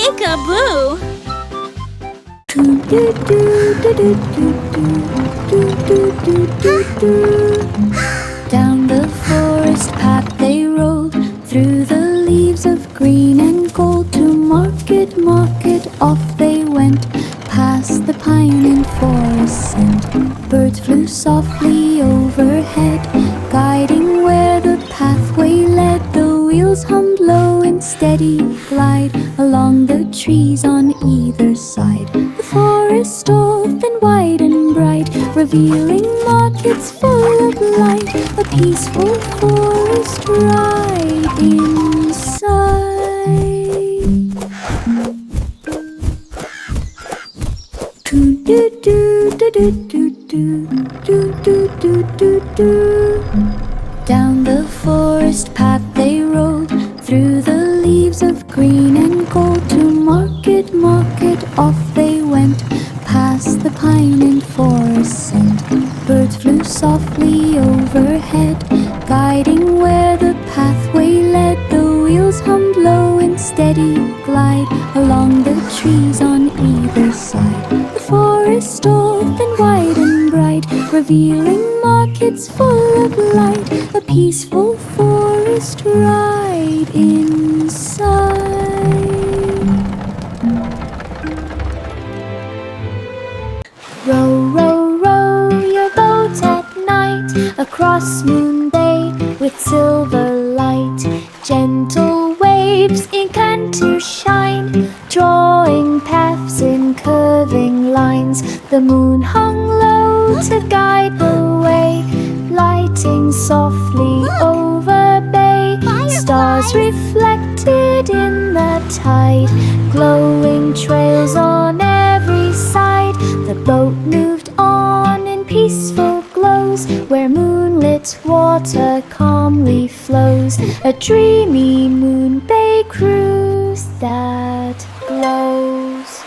Peek-a-boo! Down the forest path they rolled, through the leaves of green and gold. To market, market, off they went, past the pine and forest scent. Birds flew softly overhead, guiding where the pathway led. The wheels hummed low in steady glide along the trees on either side. The forest open wide and bright, revealing markets full of light. A peaceful forest ride inside. Down the forest path they rode, through the leaves of green and gold. To market, market, off they went, past the pine and forest scent. Birds flew softly overhead, guiding where the pathway led. The wheels hummed low in steady glide along the trees on either side. The forest open wide and bright, revealing markets full of light. A peaceful forest ride inside. Row, row, row your boat at night, across Moon Bay with silver light. Gentle waves began to shine, drawing paths in curving lines. The moon hung low to guide the way, lighting softly over bay. Stars reflected in the tide, glowing trails on every side. The boat moved on in peaceful glows, where moonlit water calmly flows. A dreamy Moon Bay cruise that glows.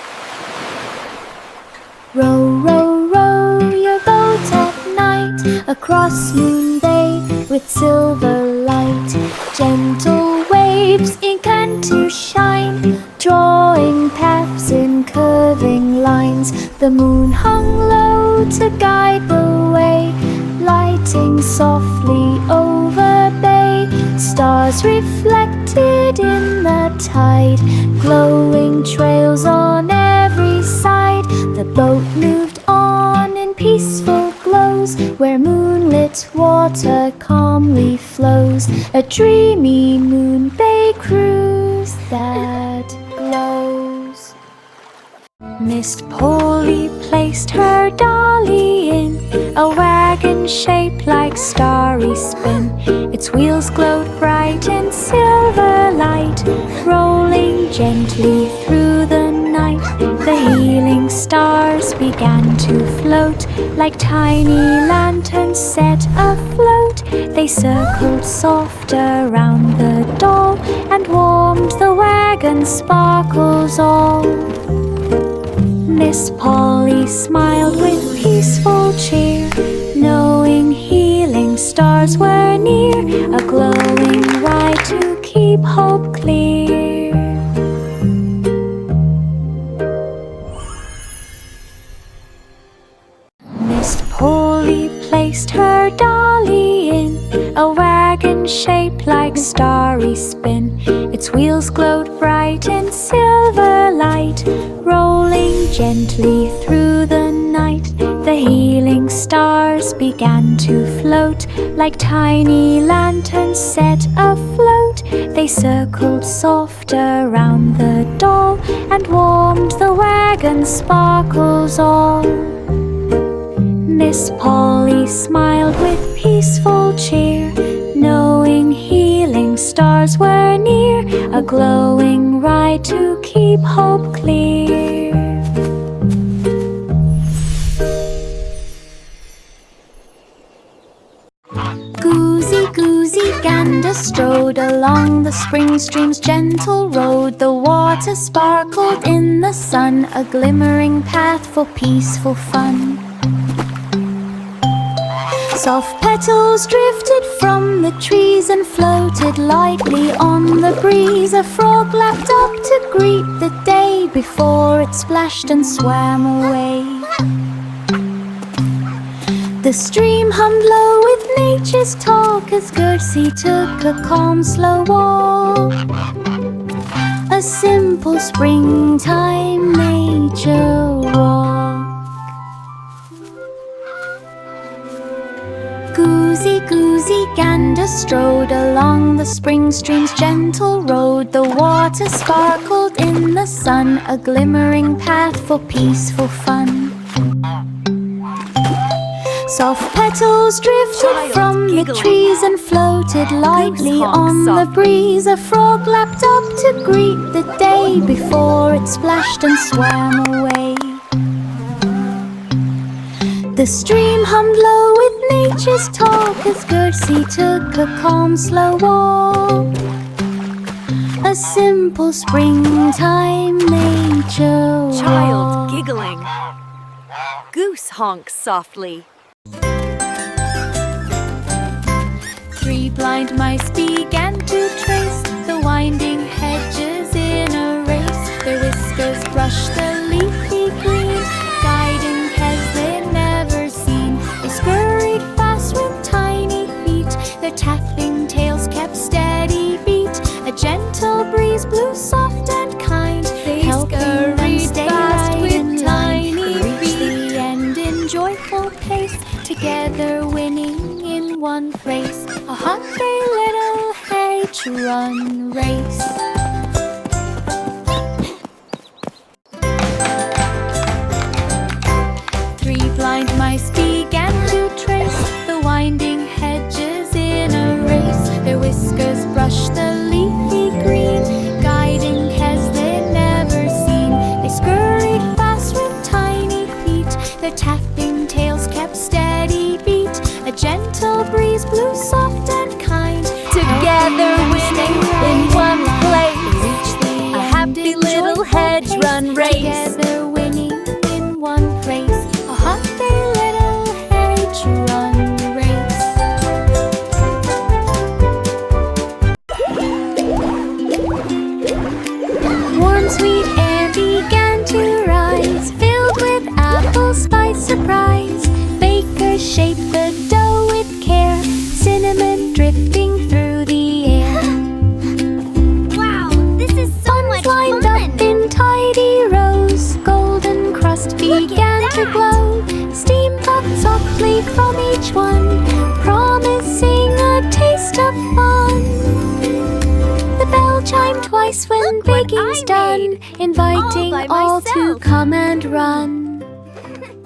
Row, row, row your boat at night, across Moon Bay with silver light. Gentle waves began to shine, drawing paths in curving lines. The moon hung low to guide the way, lighting softly over bay. Stars reflected in the tide, glowing trails on every side. The boat moved on in peaceful glows, where moonlit water calmly flows. A dreamy Moon Bay cruise that glows. Miss Polly placed her dolly in a wagon shaped like starry spin. Its wheels glowed bright in silver light, rolling gently through the night. The healing stars began to float like tiny lanterns set afloat. They circled soft around the doll and warmed the wagon's sparkles all. Miss Polly smiled with peaceful cheer, knowing healing stars were near. A glowing ride to keep hope clear. Miss Polly placed her dolly in a wagon shaped like starry spin. Its wheels glowed bright in silver light, rolling gently through the night. The healing stars began to float like tiny lanterns set afloat. They circled soft around the doll and warmed the wagon's sparkles all. Miss Polly smiled with peaceful cheer, knowing healing stars were near. A glowing ride to keep hope clear. Goosey, goosey, gander strode along the spring stream's gentle road. The water sparkled in the sun, a glimmering path for peaceful fun. Soft petals drifted from the trees and floated lightly on the breeze. A frog lapped up to greet the day before it splashed and swam away. The stream hummed low with nature's talk as Gertie took a calm, slow walk. A simple springtime nature walk. Goosey, goosey, gander strode along the spring stream's gentle road. The water sparkled in the sun, a glimmering path for peaceful fun. Soft petals drifted from the trees and floated lightly on the breeze. A frog lapped up to greet the day before it splashed and swam away. The stream hummed low with nature's talk as Gertie took a calm, slow walk. A simple springtime nature walk. Child giggling. Goose honks softly. 3 blind mice began to trace the winding hedges in a race. Their whiskers brushed the leafy green, guiding as they'd never seen. They scurried fast with tiny feet, their tapping tails kept steady beat. A gentle breeze blew soft and kind, helping them stay right with tiny feet. Reach the end in joyful pace, together winning in one race. A hungry little H-run race. 3 blind mice began to trace the winding hedges in a race. Their whiskers brushed the leafy green, guiding as they'd never seen. They scurried fast with tiny feet, their tapping tails kept steady beat. A gentle breeze blew soft and kind, together winning in one place. A happy little hedge run race. Together winning in one race. A happy little hedge run race. Warm sweet air began to rise, filled with apple spice surprise. Bakers shaped the dough with care, cinnamon drifting through the air. Wow, this is so much fun! Lined up in tidy rows, golden crust began to glow. Steam puffed softly from each one, promising a taste of fun. The bell chimed twice when Look what baking's I done, made, inviting all by all to myself. come and run.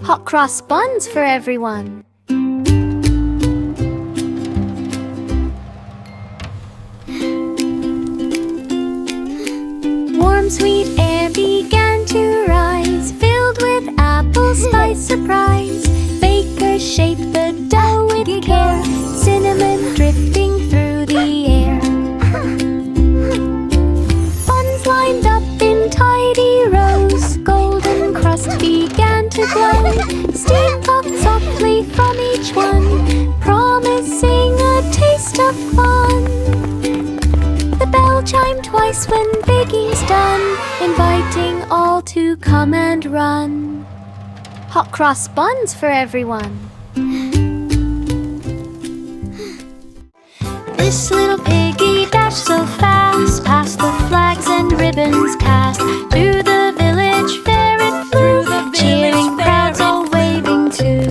Hot cross buns for everyone. Warm sweet air began to rise, filled with apple spice surprise. Bakers shaped the dough with care, cinnamon drifting through the air. Buns lined up in tidy rows, golden crust began to glow. Steam puffed softly from each one, promising a taste of fun. The bell chimed twice when baking's done, inviting all to come and run. Hot cross buns for everyone. This little piggy dashed so fast, past the flags and ribbons cast. Through the village fair it flew, cheering crowds all waving too.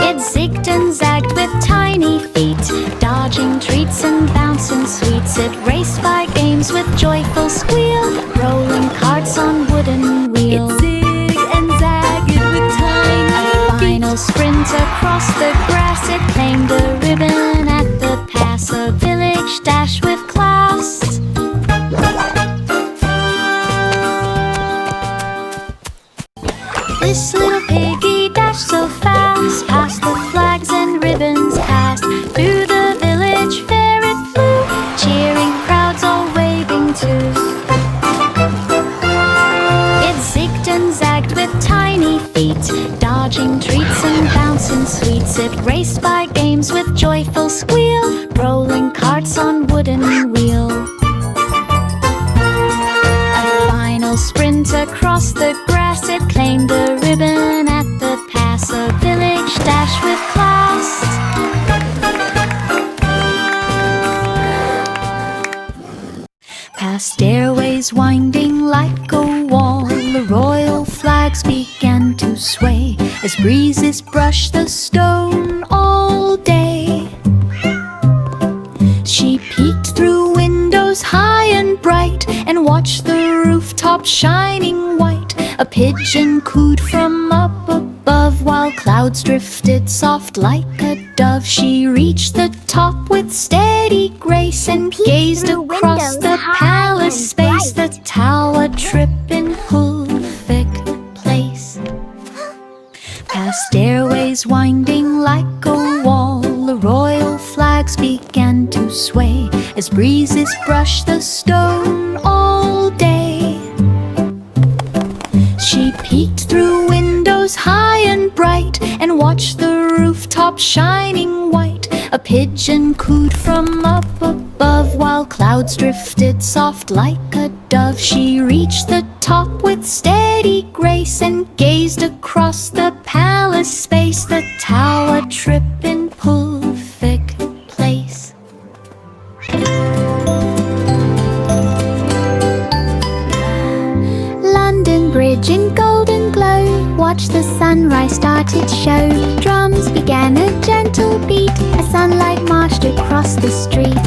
It zigged and zagged with tiny feet, dodging treats and bouncing sweets. It raced by games with joyful squeal, rolling carts on wooden wheels. It zigged and zagged with tiny A final sprint across the grass, it claimed the ribbon at the pass. A village dash with class. This little piggy dashed so fast, past the flags and ribbons cast. Through the village fair it flew, cheering crowds all waving too. It zigged and zagged with tiny feet, dodging treats and bouncing sweets. It raced by games with joyful squeal, rolling carts on wooden wheel. Past stairways winding like a wall, the royal flags began to sway as breezes brushed the stone all day. She peeked through windows high and bright and watched the rooftop shining white. A pigeon cooed from up above while clouds drifted soft like a dove. She reached the top with steady grace and gazed across the palace space, the tower trip in Hulvik Place. Past stairways winding like a wall, the royal flags began to sway as breezes brushed the stone all day. She peeked through windows high and bright and watched the rooftop shining white. A pigeon cooed from up above while clouds drifted soft like a dove. She reached the top with steady grace and gazed across the palace space, the tower trip in Hulvik Place. London Bridge in golden glow, watch the sunrise start its show. Drums began a gentle beat as sunlight marched across the street.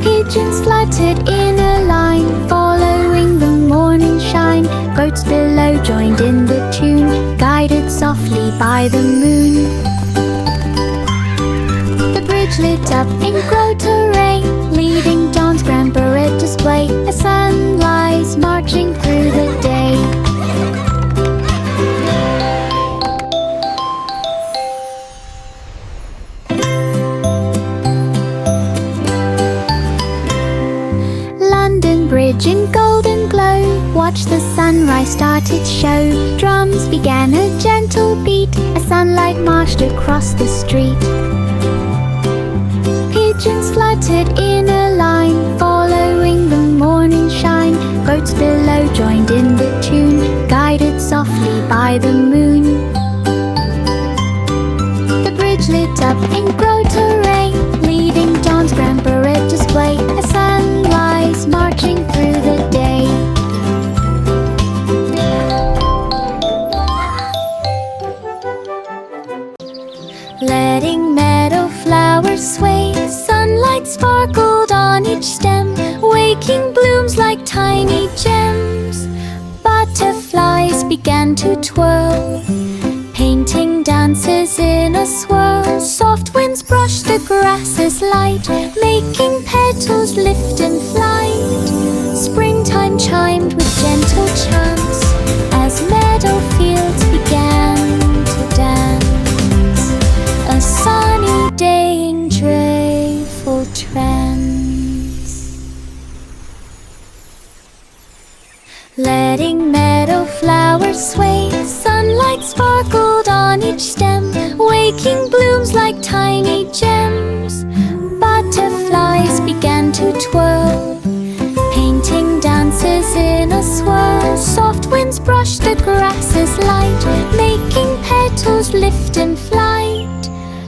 Pigeons fluttered in a line, following the morning shine. Boats below joined in the tune, guided softly by the moon. The bridge lit up in grotto rain, leading dawn's grand parade display as sunrise marching through the day. London Bridge in golden glow, watch the sunrise start its show. Drums began a gentle beat as sunlight marched across the street. Pigeons fluttered in a line, following the morning shine. Boats below joined in the tune, guided softly by the moon. The bridge lit up in grotto rain, leading dawn's grand parade display as sunrise marching through the day. Letting meadow flowers sway, sunlight sparkled on each stem, waking blooms like tiny gems. Butterflies began to twirl, painting dances in a swirl. Soft winds brushed the grasses light, making petals lift in flight. Springtime chimed with gentle chants as meadow fields began to dance. A sunny day in joyful trance. Letting meadow flowers sway, sunlight sparkled on each stem, waking blooms like tiny gems. Butterflies began to twirl, painting dances in a swirl. Soft winds brushed the grasses light, making petals lift in flight.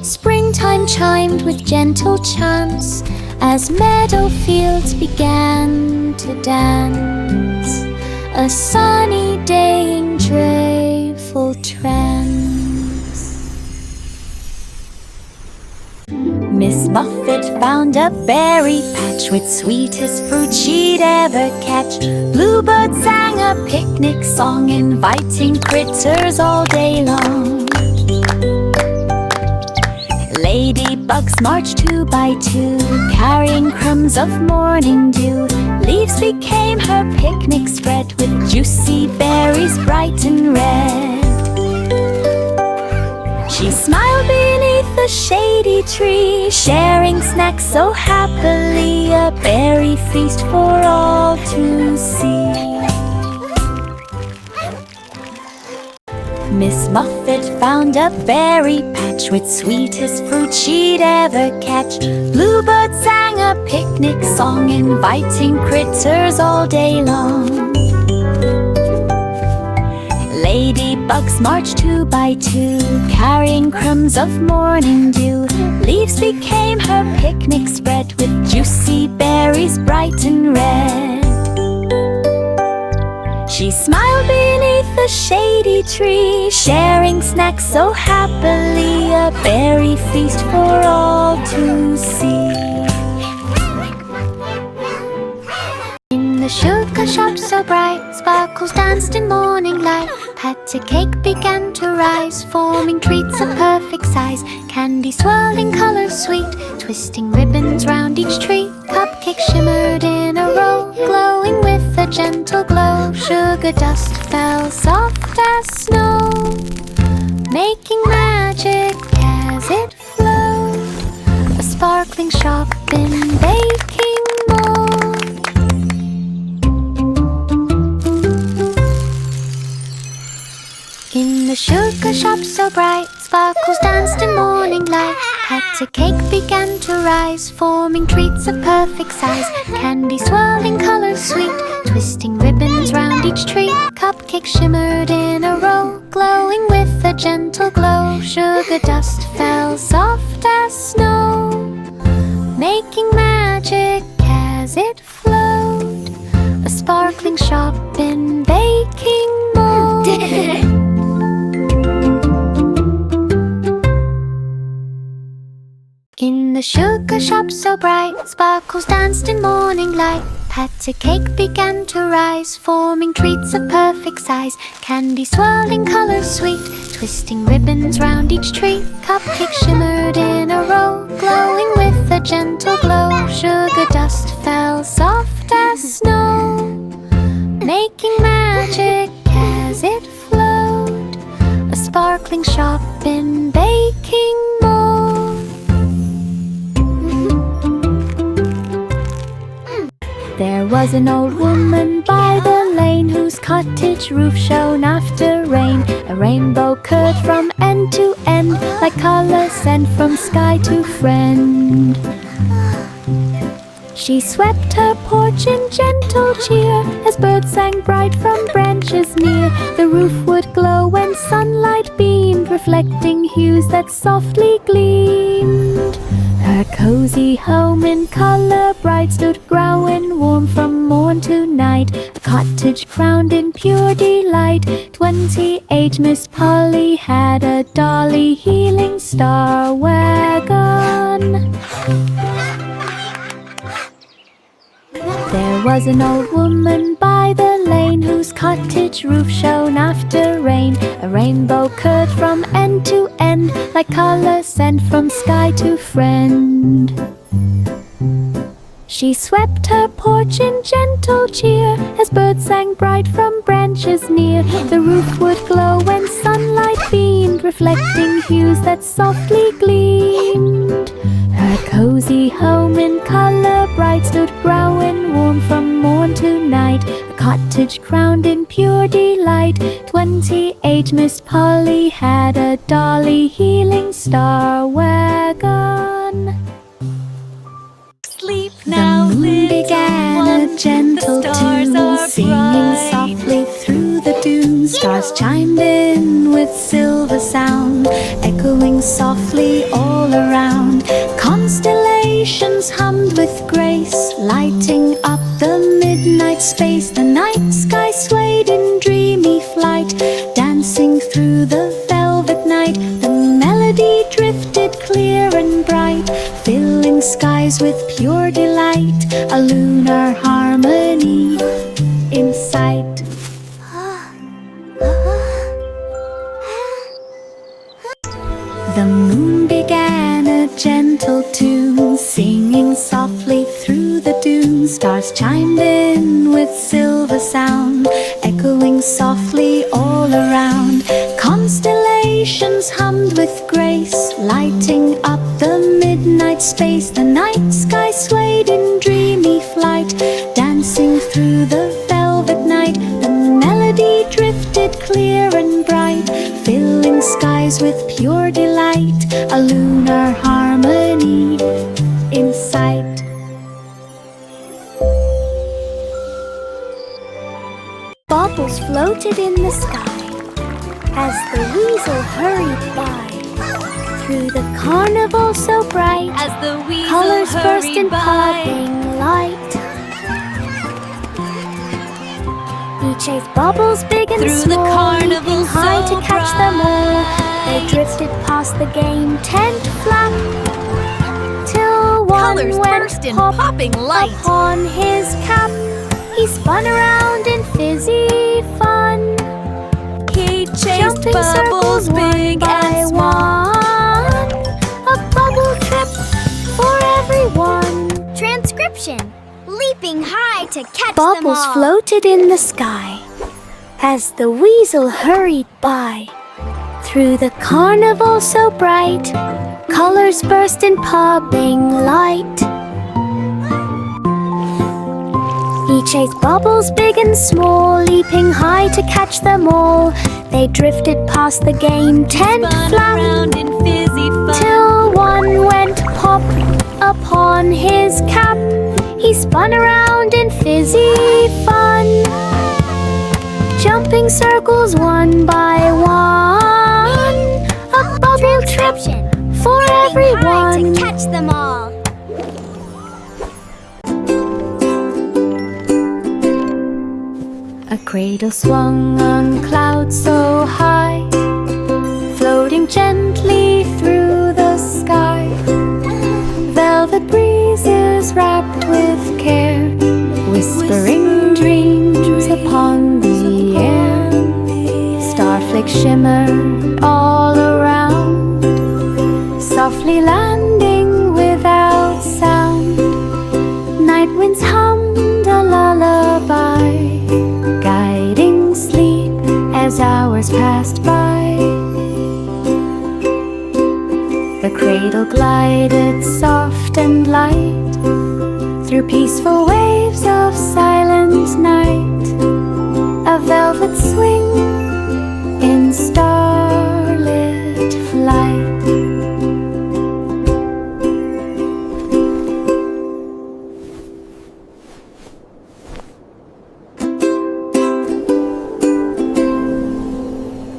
Springtime chimed with gentle chants as meadow fields began to dance. A sunny day in joyful trance. Miss Muffet found a berry patch with sweetest fruit she'd ever catch. Bluebird sang a picnic song, inviting critters all day long. Ladybugs marched 2 by 2, carrying crumbs of morning dew. Leaves became her picnic spread with juicy berries bright and red. She smiled beneath the shady tree, sharing snacks so happily, a berry feast for all to see. Miss Muffet found a berry patch with sweetest fruit she'd ever catch. Bluebird sang a picnic song, inviting critters all day long. Ladybugs marched 2 by 2, carrying crumbs of morning dew. Leaves became her picnic spread, with juicy berries bright and red. She smiled beneath a shady tree, sharing snacks so happily, a berry feast for all to see. In the sugar shop so bright, sparkles danced in morning light. Patty cake began to rise, forming treats of perfect size. Candy swirling colors sweet, twisting ribbons round each tree. Cupcakes shimmered in a row, glowing with a gentle glow. Sugar dust fell soft as snow, making magic as it flowed. A sparkling shop in baking mold. In the sugar shop so bright, sparkles danced in morning light. Patty cake began to rise, forming treats of perfect size. Candy swirling colors sweet, twisting ribbons round each tree. Cupcakes shimmered in a row, glowing with a gentle glow. Sugar dust fell soft as snow, making magic as it flowed. A sparkling shop in baking mold. In the sugar shop so bright, sparkles danced in morning light. Patty cake began to rise, forming treats of perfect size. Candy swirling colors sweet, twisting ribbons round each tree. Cupcakes shimmered in a row, glowing with a gentle glow. Sugar dust fell soft as snow, making magic as it flowed. A sparkling shop in baking mold. There was an old woman by the lane, whose cottage roof shone after rain. A rainbow curved from end to end, like color sent from sky to friend. She swept her porch in gentle cheer, as birds sang bright from branches near. The roof would glow when sunlight beamed, reflecting hues that softly gleamed. Her cozy home in color bright stood growing warm from morn to night. A cottage crowned in pure delight. 28 Miss Polly had a dolly healing star wagon. There was an old woman by the lane, whose cottage roof shone after rain. A rainbow curved from end to end, like color sent from sky to friend. She swept her porch in gentle cheer, as birds sang bright from branches near. The roof would glow when sunlight beamed, reflecting hues that softly gleamed. Her cozy home in color bright stood growing warm from morn to night. A cottage crowned in pure delight. 28 Miss Polly had a dolly healing star wagon. Sleep now, The moon began little a one, gentle the stars tune, are singing bright. softly through the dunes. Stars chimed in with silver sound, echoing softly all around. Constellations hummed with grace, lighting up the midnight space. The night sky swayed in dreamy flight, dancing through the velvet night. The melody drifted clear and bright, filling skies with pure delight. A lunar harmony in sight. The moon began a gentle tune, singing softly through the dunes. Stars chimed in with silver sound, echoing softly all around. Constellations hummed with grace, lighting up the midnight space. The night sky swayed in dreamy flight, dancing through the velvet night. The melody drifted clear and bright, filling skies with pure delight. A lunar harmony in sight. Bubbles floated in the sky, as the weasel hurried by. Through the carnival so bright, As the weasel colors burst hurried in by. popping light. He chased bubbles big and Through the small, carnival leaping high so to catch them all. They bright. drifted past the game tent flap, till one Colors went burst in pop popping light. upon his cap. He spun around in fizzy fun, He chased jumping bubbles circles one big by and small. one. A bubble trip for everyone. Transcription. Leaping high to catch them Bubbles all. floated in the sky as the weasel hurried by. Through the carnival so bright, colors burst in popping light. He chased bubbles big and small, leaping high to catch them all. They drifted past the game tent Spun flap, around in fizzy fun. till one went pop upon his cap. He spun around in fizzy fun, jumping circles one by one. A bubble trip Transcription. for High everyone. to catch them all. A cradle swung on clouds so high, floating gently through the sky. Velvet breezes wrapped with care, whispering dreams upon the air. Starflakes shimmered all around, softly landing without sound. Night winds hummed a lullaby, guiding sleep as hours passed by. The cradle glided soft and light through peaceful waves of silent night. A velvet swing in starlit flight.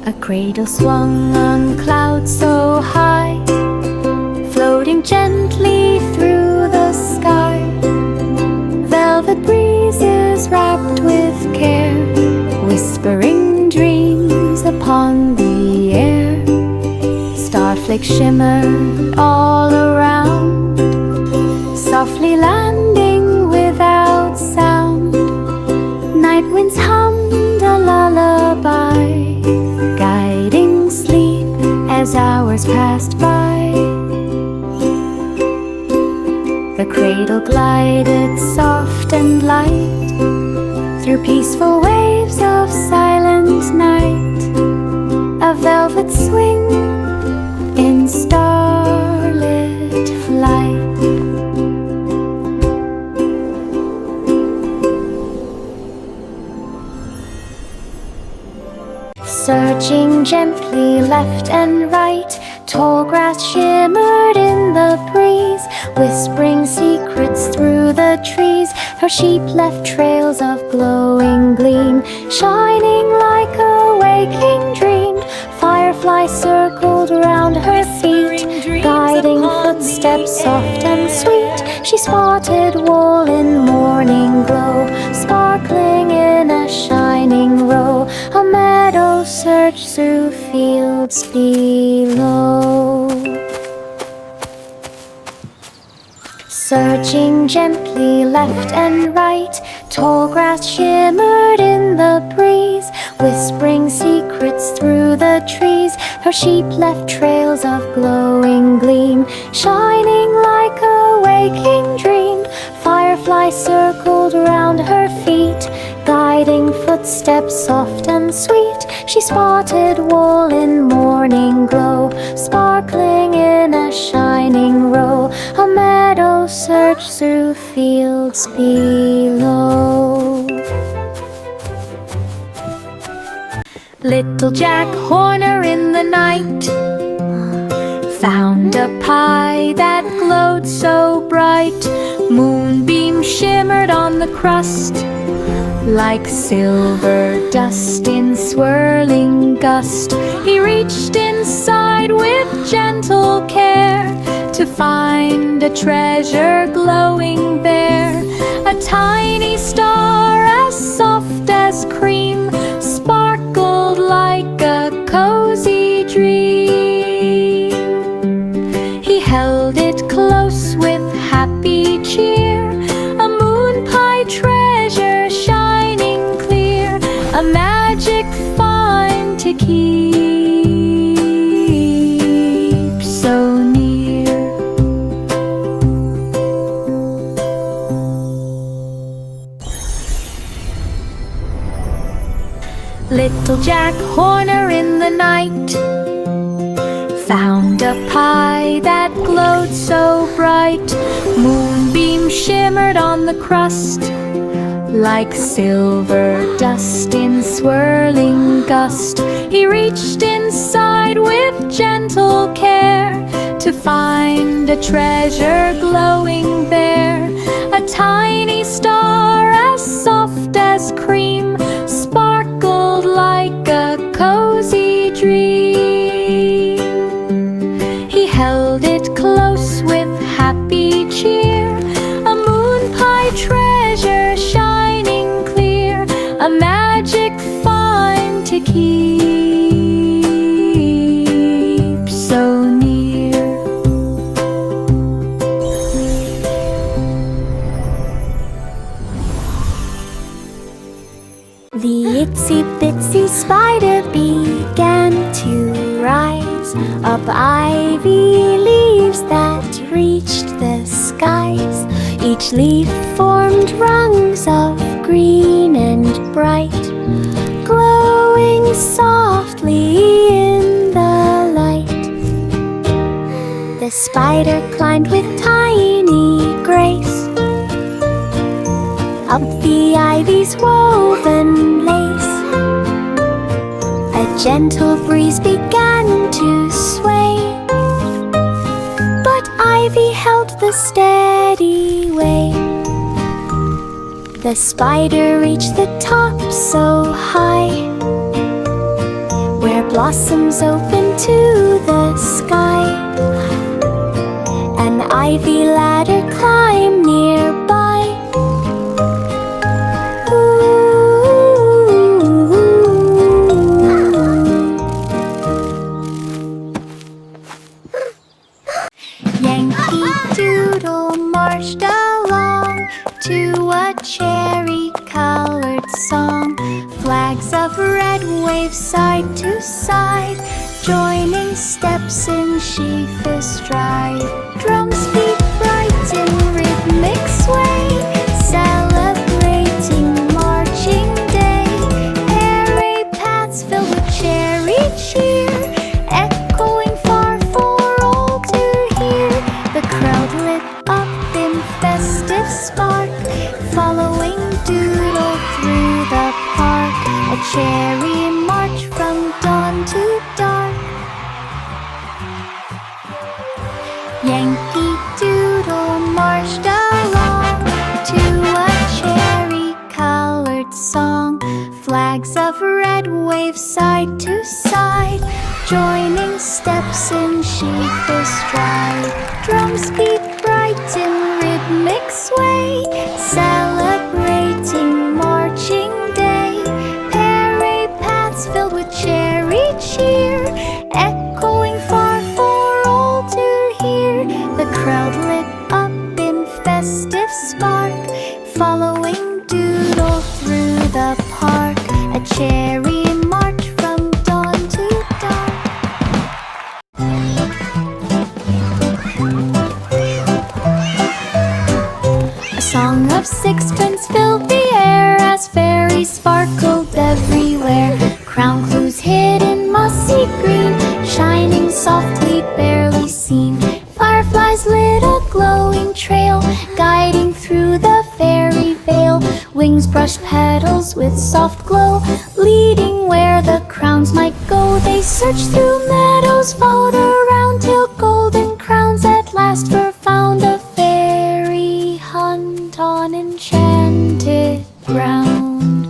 A cradle swung on clouds so high, floating gently through the sky. Velvet breezes wrapped with care, whispering dreams upon the air. Starflakes shimmered all around, softly landing without sound. Night winds hummed a lullaby, guiding sleep as hours passed by. The cradle glided soft and light through peaceful waves of silent night. A velvet swing in starlit flight. Searching gently left and right, tall grass shimmered in the breeze, whispering secrets through the trees. Her sheep left trails of glowing gleam, shining like a waking dream. Fireflies circled round her feet, guiding footsteps soft and sweet. She spotted wool in morning glow, sparkling in a shining row. A meadow searched through fields below. Searching gently left and right, tall grass shimmered in the breeze, whispering secrets through the trees. Her sheep left trails of glowing gleam, shining like a waking dream. Fireflies circled round her feet, guiding footsteps soft and sweet. She spotted wool in morning glow, sparkling in a shining row. A meadow searched through fields below. Little Jack Horner in the night found a pie that glowed so bright. Moonbeams shimmered on the crust, Like silver dust in swirling gust, he reached inside with gentle care to find a treasure glowing there. A tiny star as soft as cream sparkled like a cozy dream. He held it close with happy cheer, a moon pie treasure shining clear, a magic find to keep so near. Little Jack Horner in the night found a pie that glowed so bright. Moonbeams shimmered on the crust like silver dust in swirling gust. He reached inside with gentle care to find a treasure glowing there. A tiny star as soft as cream sparkled like a cozy dream. He held it close with happy cheer, a moon pie treasure shining clear, a magic find to keep so near. The itsy bitsy spider began to rise up ivy leaves that reached the skies. Each leaf formed rungs of green and bright, glowing softly in the light. The spider climbed with tiny grace up the ivy's woven lace. A gentle breeze began to sway, but ivy held the steady way. The spider reached the top so high, where blossoms open to the sky. An ivy ladder climbed nearby. Yankee Doodle marched along to a cherry-colored song. Flags of red wave side to side, joining steps in sheafish stride. Drums beat bright in rhythmic sway, celebrating marching day. Airy paths filled with cherry cheer, echoing far for all to hear. The crowd lit up in festive spark, following Doodle through the park. A cherry march from dawn to dark. Yankee Doodle marched along to a cherry-colored song. Flags of red wave side to side, joining steps in sheafish stride. Drums beat bright in rhythmic sway, celebrating marching day. Airy paths filled with cherry cheer, echoing far for all to hear. The crowd lit up in festive spark, following Doodle through the park. A cherry march from dawn to dark. A song of sixpence filled the air as fairies sparkled everywhere. Crown clues hid in mossy green, shining softly, barely seen. Fireflies lit a glowing trail, guiding through the fairy veil. Wings brushed petals with soft glow, leading where the crowns might go. They searched through meadows, followed around, till golden crowns at last were found. A fairy hunt on enchanted ground.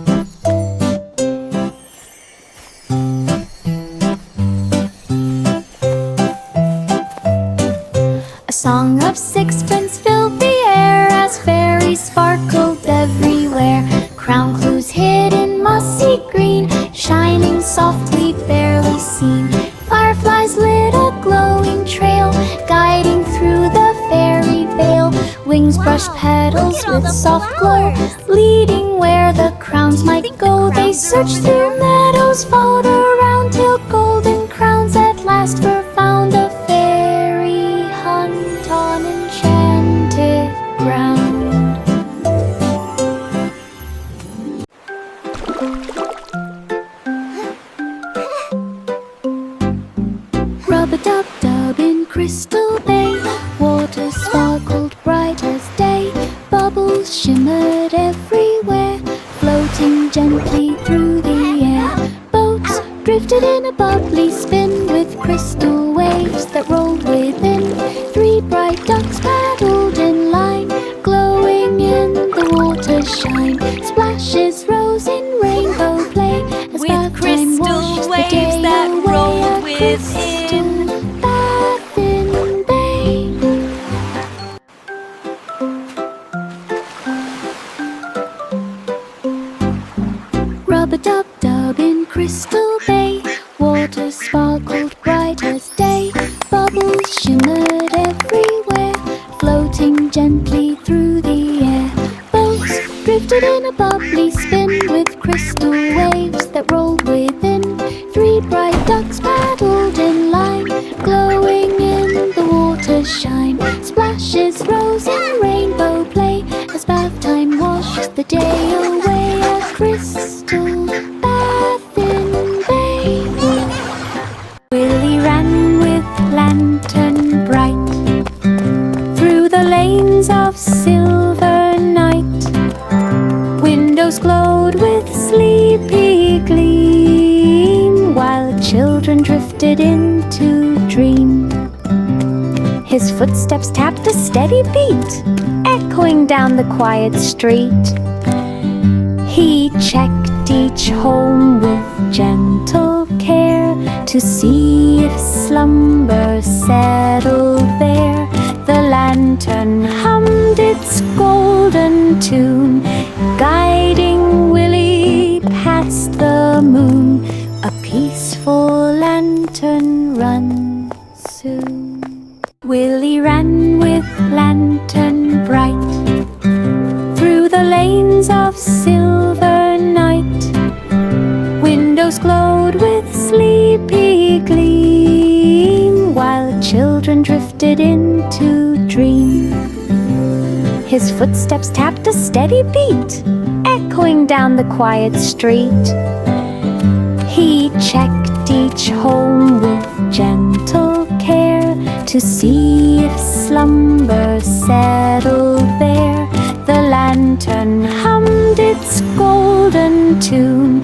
brushed petals look at all with the soft glow, flowers. leading where the crowns might think the go. They crowns searched are through meadows, followed around till golden crowns at last were found. A fairy hunt on enchanted ground. Rub-a-dub-dub in Crystal Bay, water sparkled bright as day. Bubbles shimmered everywhere, floating gently through the air. Boats drifted in a bubbly spin with crystal waves that rolled within. 3 bright ducks paddled in line, glowing in the water's shine. Splashes rose in rainbow play as With bath time crystal washed the waves day that away. rolled A within. crystal Bathing Bay. Rub-a-dub-dub in Crystal Bay, water sparkled bright as day. Bubbles shimmered everywhere, floating gently through the air. Boats drifted in a bubbly spin with crystal waves that rolled within. 3 bright ducks paddled in line, glowing in the water's shine. Splashes rose in rainbow play as bath time washed the day away. A crystal Bathing Bay. Willie ran with lantern bright through the lanes of silver night. Windows glowed with sleepy gleam, while children drifted into dream. His footsteps tapped a steady beat, echoing down the quiet street. He checked each home with gentle care to see if slumber settled there. The lantern hummed its golden tune, guiding Willie past the moon. A peaceful lantern run soon. Willie ran with lantern bright through the lanes of silver night. Windows glowed with sleepy gleam, while children drifted into dream. His footsteps tapped a steady beat, echoing down the quiet street. He checked each home with gentle care to see if slumber settled there. The lantern hummed its golden tune,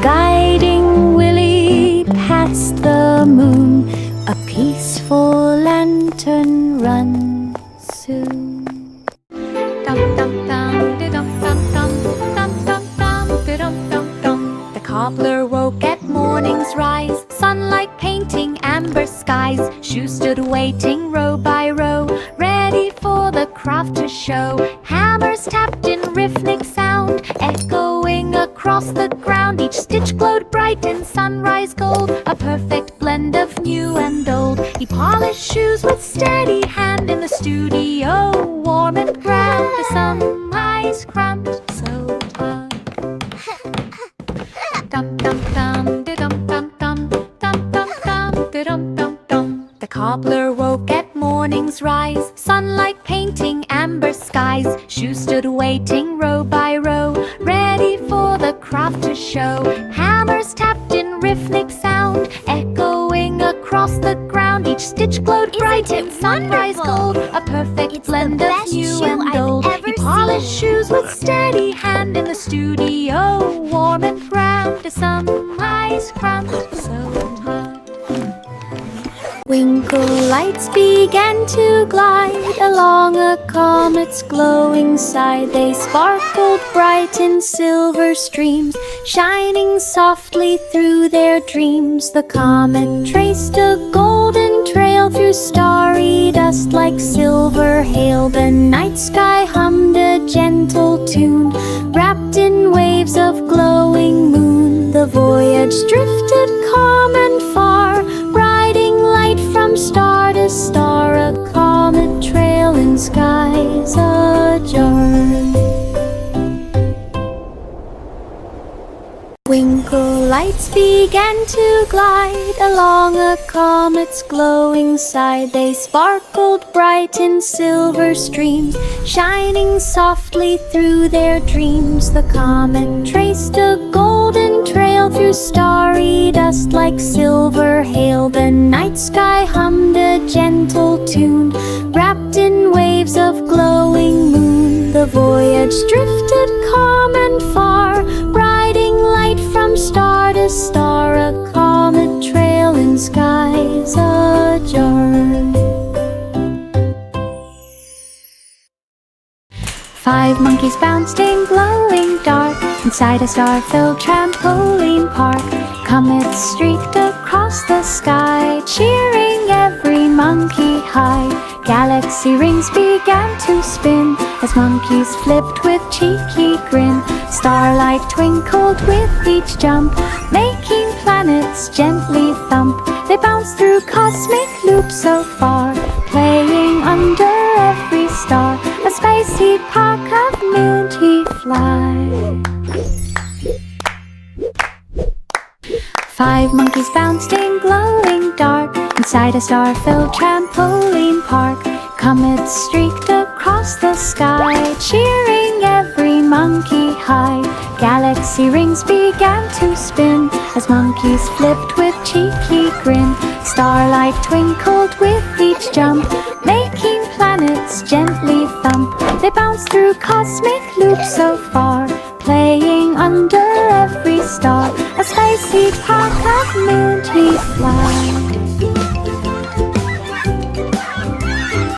guiding Willie past the moon. A peaceful lantern run soon. The cobbler woke at morning's rise, sunlight painting amber skies. Shoes stood waiting row by row, ready for the craft to show. Hammers tapped in rhythmic sound, echoing across the ground. Each stitch glowed bright in sunrise gold, a perfect blend of new and old. He polished shoes with steady hand in the studio, warm and grand, as some eyes cramped so hard. Dum dum dum de dum dum dum dum dum dum de dum dum dum. The cobbler woke at morning's rise, sunlight painting amber skies. Shoes stood waiting row by row, ready for the craft to show. Hammers tapped in rhythmic sound, echoing across the ground. Each stitch glowed bright in sunrise gold, a perfect It's the blend of best new shoe and I've old. ever He polished shoes with steady hand in the studio, warm and grand, as some eyes cramped so hard. Twinkle lights began to glide along a comet's glowing side. They sparkled bright in silver streams, shining softly through their dreams. The comet traced a golden trail through starry dust like silver hail. The night sky hummed a gentle tune, wrapped in waves of glowing moon. The voyage drifted calm and far, riding light from star to star, a comet trail in skies Twinkle lights began to glide along a comet's glowing side. They sparkled bright in silver streams, shining softly through their dreams. The comet traced a golden trail through starry dust like silver hail. The night sky hummed a gentle tune, wrapped in waves of glowing moon. The voyage drifted calm and far, riding light from star to star. A comet trail in skies ajar. 5 monkeys bounced in glowing dark inside a star-filled trampoline park. Comets streaked across the sky, cheering every monkey high. Galaxy rings began to spin as monkeys flipped with cheeky grin. Starlight twinkled with each jump, making planets gently thump. They bounced through cosmic loops so far, playing under every star. A spicy park of multi fly. 5 monkeys bounced in glowing dark inside a star-filled trampoline park. Comets streaked across the sky, cheering every monkey high. Galaxy rings began to spin as monkeys flipped with cheeky grin. Starlight twinkled with each jump, making planets gently thump. They bounced through cosmic loops so far, playing under every star. A spicy park of multi fly.